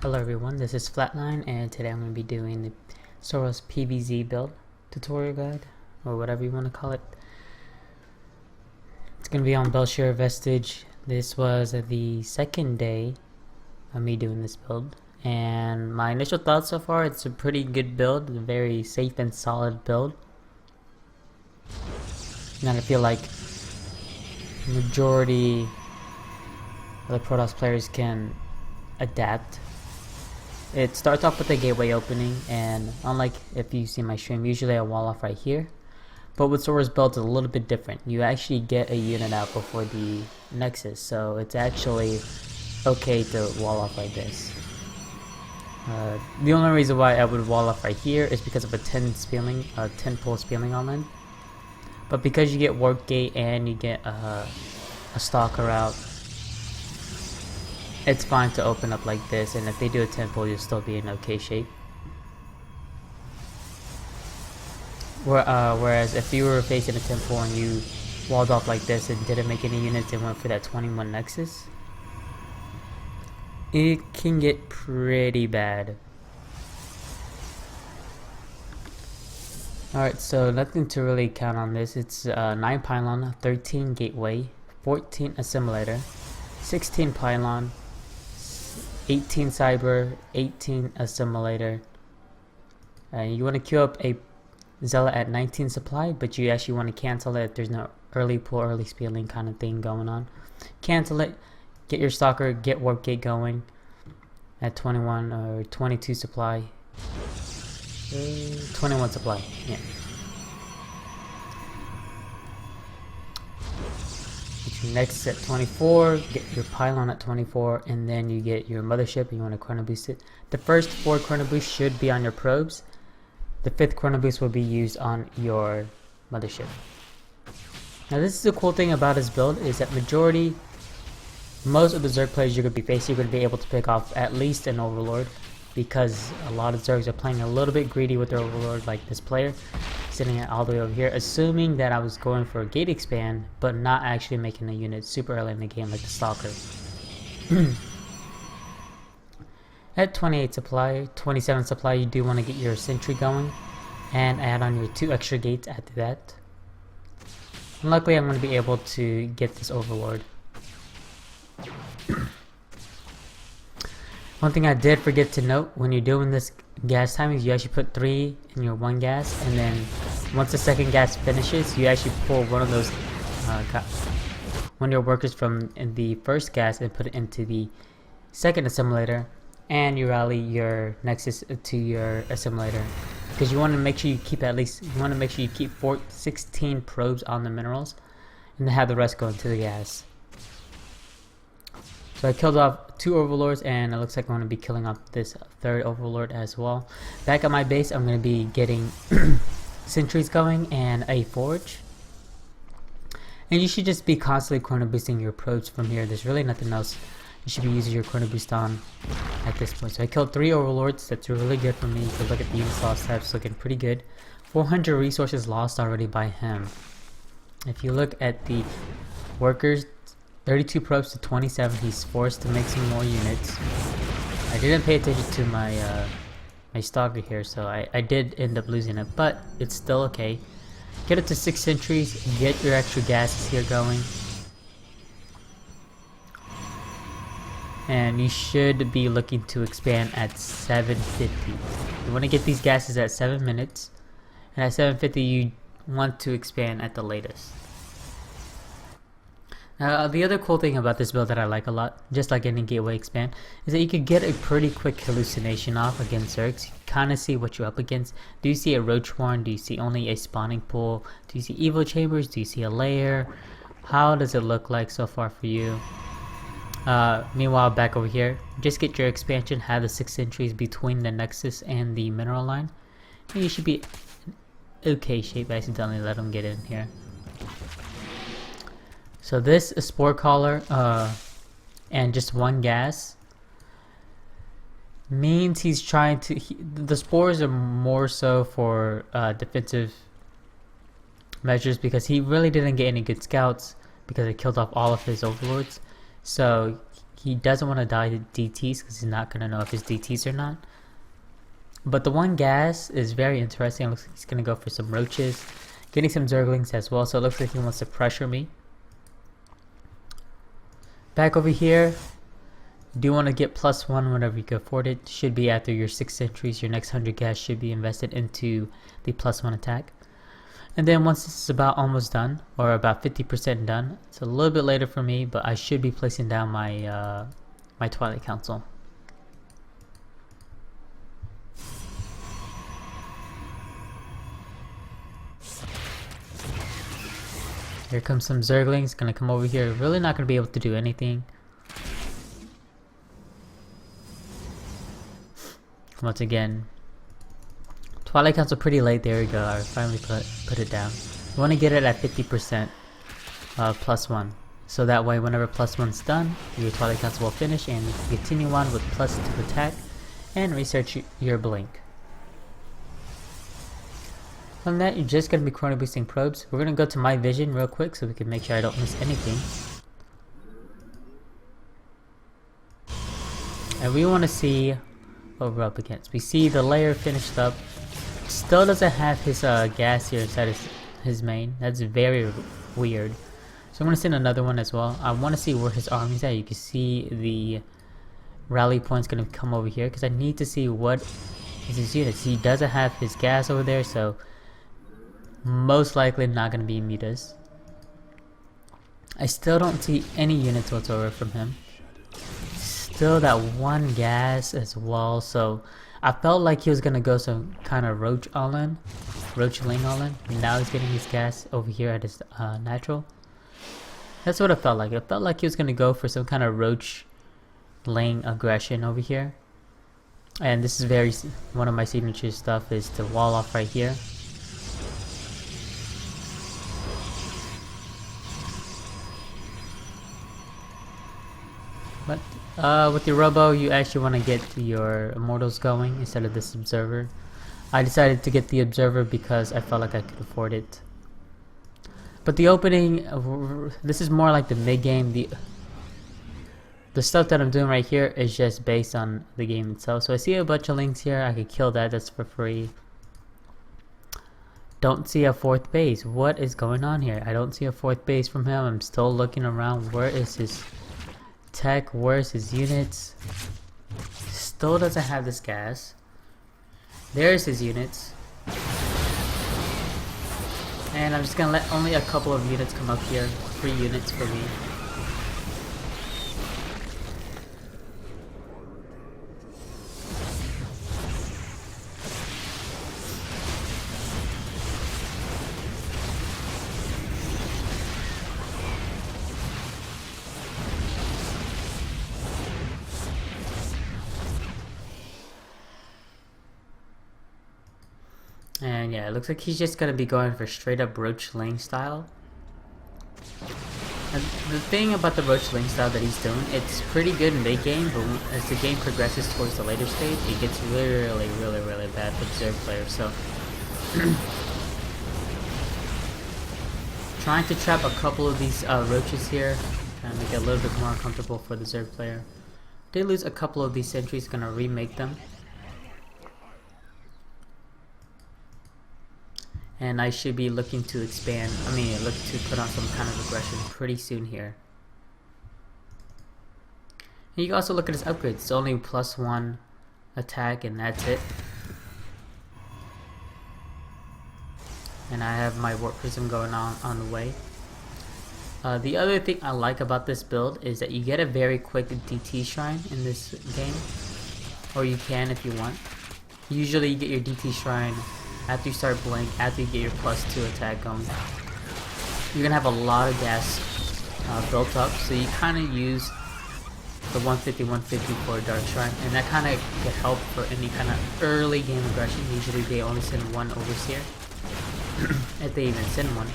Hello everyone, this is Flatline, and today I'm going to be doing the Sora's PvZ build tutorial guide, or whatever you want to call it. It's going to be on Belshire Vestige. This was the second day of me doing this build, and my initial thoughts so far, it's a pretty good build, a very safe and solid build. And I feel like the majority of the Protoss players can adapt. It starts off with a gateway opening, and unlike if you see my stream, usually I wall off right here. But with Sora's build, it's a little bit different. You actually get a unit out before the Nexus, so it's actually okay to wall off like this. The only reason why I would wall off right here is because of a 10 pull spilling on land. But because you get Warp Gate and you get a Stalker out, it's fine to open up like this, and if they do a 10 pull, you'll still be in okay shape. Whereas if you were facing a 10 pull and you walled off like this and didn't make any units and went for that 21 Nexus, it can get pretty bad. Alright, so nothing to really count on this. It's 9 Pylon, 13 Gateway, 14 Assimilator, 16 Pylon, 18 Cyber, 18 Assimilator. You want to queue up a Zealot at 19 supply, but you actually want to cancel it if there's no early pull, early spilling kind of thing going on. Cancel it, get your Stalker, get Warp Gate going at 21 or 22 supply. 21 supply, yeah. Get your Nexus at 24, get your Pylon at 24, and then you get your Mothership. You want to chrono boost it. The first 4 chrono boosts should be on your probes. The 5th chrono boost will be used on your Mothership. Now this is the cool thing about his build, is that most of the Zerg players you're going to be facing, you're going to be able to pick off at least an overlord, because a lot of Zergs are playing a little bit greedy with their overlord, like this player sitting all the way over here, assuming that I was going for a gate expand but not actually making a unit super early in the game like the Stalker. At 28 supply, 27 supply, you do want to get your Sentry going and add on your 2 extra gates after that. And luckily I'm going to be able to get this overlord. One thing I did forget to note when you're doing this gas time is you actually put 3 in your 1 gas, and then once the second gas finishes, you actually pull one of those one of your workers from the first gas and put it into the second assimilator, and you rally your Nexus to your assimilator, because you want to make sure you keep 16 probes on the minerals and then have the rest go into the gas. So I killed off 2 overlords, and it looks like I'm going to be killing off this 3rd overlord as well. Back at my base, I'm going to be getting sentries going and a forge. And you should just be constantly chrono boosting your probes from here. There's really nothing else you should be using your chrono boost on at this point. So I killed 3 overlords. That's really good for me. You can look at the units lost tabs, looking pretty good. 400 resources lost already by him. If you look at the workers, 32 probes to 27, he's forced to make some more units. I didn't pay attention to my my Stalker here, so I did end up losing it, but it's still okay. Get it to 6 sentries, get your extra gases here going. And you should be looking to expand at 750. You want to get these gases at 7 minutes, and at 750 you want to expand at the latest. The other cool thing about this build that I like a lot, just like any gateway expand, is that you could get a pretty quick hallucination off against Zergs. You kind of see what you're up against. Do you see a roach warren? Do you see only a spawning pool? Do you see evil chambers? Do you see a lair? How does it look like so far for you? Meanwhile, back over here, just get your expansion, have the 6 sentries between the Nexus and the mineral line, and you should be in okay shape. I accidentally let him get in here. So this spore collar and just 1 gas means he's trying to. The spores are more so for defensive measures, because he really didn't get any good scouts because I killed off all of his overlords. So he doesn't want to die to DTs because he's not going to know if his DTs or not. But the one gas is very interesting. It looks like he's going to go for some roaches, getting some zerglings as well, so it looks like he wants to pressure me. Back over here, you do want to get +1 whenever you can afford it. Should be after your 6 sentries. Your next 100 gas should be invested into the +1 attack. And then once this is about almost done, or about 50% done, it's a little bit later for me, but I should be placing down my my Twilight Council. Here comes some zerglings, gonna come over here, really not gonna be able to do anything. Once again, Twilight Council pretty late. There we go, I finally put it down. You want to get it at 50% +1. So that way whenever +1's done, your Twilight Council will finish and you can continue on with +2 attack and research your blink. From that, you're just going to be chrono boosting probes. We're going to go to my vision real quick so we can make sure I don't miss anything. And we want to see what we're up against. We see the layer finished up. Still doesn't have his gas here inside his main. That's very weird. So I'm going to send another one as well. I want to see where his army's at. You can see the rally point's going to come over here because I need to see what is his units. He doesn't have his gas over there, so most likely not going to be mutas. I still don't see any units whatsoever from him. Still that one gas as well, so I felt like he was going to go some kind of roach all-in, roachling all-in. Now he's getting his gas over here at his natural. That's what it felt like. It felt like he was going to go for some kind of roach laying aggression over here. And this is one of my signature stuff is to wall off right here. But with your robo, you actually want to get your immortals going instead of this observer. I decided to get the observer because I felt like I could afford it. But the opening, this is more like the mid game. The stuff that I'm doing right here is just based on the game itself. So I see a bunch of links here. I could kill that. That's for free. Don't see a 4th base. What is going on here? I don't see a 4th base from him. I'm still looking around. Where is his tech? Where's his units? Still doesn't have this gas. There's his units. And I'm just gonna let only a couple of units come up here. 3 units for me. And yeah, it looks like he's just gonna be going for straight up roach lane style. And the thing about the roach lane style that he's doing, it's pretty good in late game, but as the game progresses towards the later stage, it gets really bad for the Zerg players. So trying to trap a couple of these roaches here, trying to make it a little bit more uncomfortable for the Zerg player. Did lose a couple of these sentries, gonna remake them. And I should be looking to expand, look to put on some kind of aggression pretty soon here. And you can also look at his upgrades. It's only +1 attack and that's it. And I have my warp prism going on the way. The other thing I like about this build is that you get a very quick DT shrine in this game. Or you can if you want. Usually you get your DT shrine after you start blink, after you get your +2 attack going. You're gonna have a lot of gas built up, so you kind of use the 150 for a Dark Shrine, and that kind of can help for any kind of early game aggression. Usually they only send 1 Overseer, if they even send one.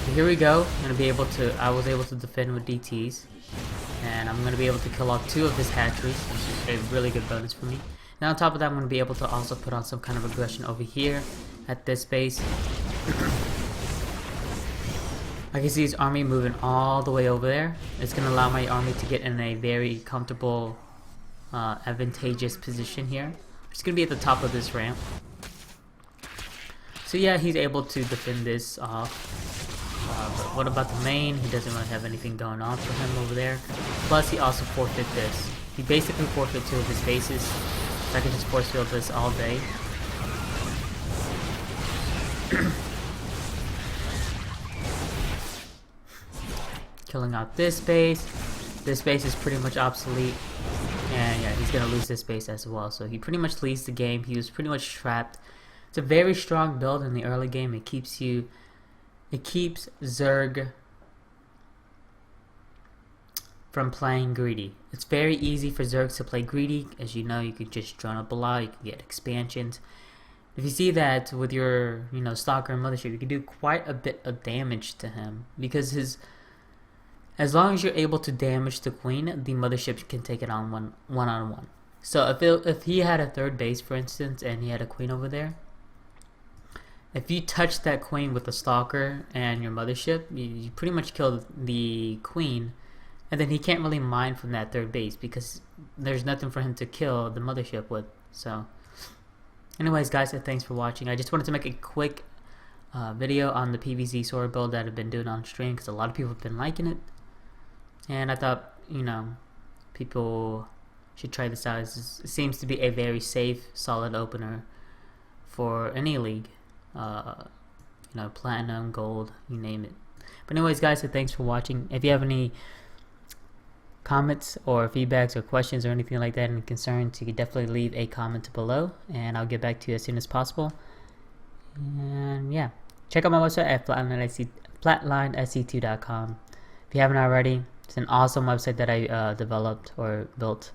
So here we go. I was able to defend with DTs. And I'm going to be able to kill off 2 of his hatcheries, which is a really good bonus for me. Now on top of that, I'm going to be able to also put on some kind of aggression over here at this base. I can see his army moving all the way over there. It's going to allow my army to get in a very comfortable, advantageous position here. It's going to be at the top of this ramp. So yeah, he's able to defend this off. But what about the main? He doesn't really have anything going on for him over there. Plus, he also forfeit this. He basically forfeit 2 of his bases. So I can just force field this all day. Killing out this base. This base is pretty much obsolete. And yeah, he's gonna lose this base as well. So he pretty much leads the game. He was pretty much trapped. It's a very strong build in the early game. It keeps Zerg from playing greedy. It's very easy for Zergs to play greedy. As you know, you can just drone up a lot, you can get expansions. If you see that with your, Stalker and Mothership, you can do quite a bit of damage to him. Because as long as you're able to damage the queen, the Mothership can take it on one-on-one. So if he had a 3rd base, for instance, and he had a queen over there, if you touch that queen with the Stalker and your Mothership, you pretty much kill the queen, and then he can't really mine from that 3rd base because there's nothing for him to kill the Mothership with. So, anyways, guys, thanks for watching. I just wanted to make a quick video on the PvZ Sora build that I've been doing on stream because a lot of people have been liking it, and I thought, people should try this out. It seems to be a very safe, solid opener for any league. Platinum, gold, you name it. But anyways, guys, thanks for watching. If you have any comments or feedbacks or questions or anything like that, any concerns, you can definitely leave a comment below and I'll get back to you as soon as possible. And yeah, check out my website at flatlinesc2.com. If you haven't already, it's an awesome website that I developed or built,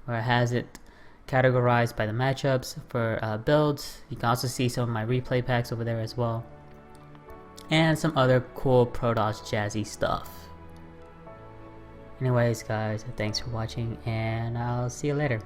where it has it categorized by the matchups for builds. You can also see some of my replay packs over there as well, and some other cool Protoss jazzy stuff. Anyways, guys, thanks for watching, and I'll see you later.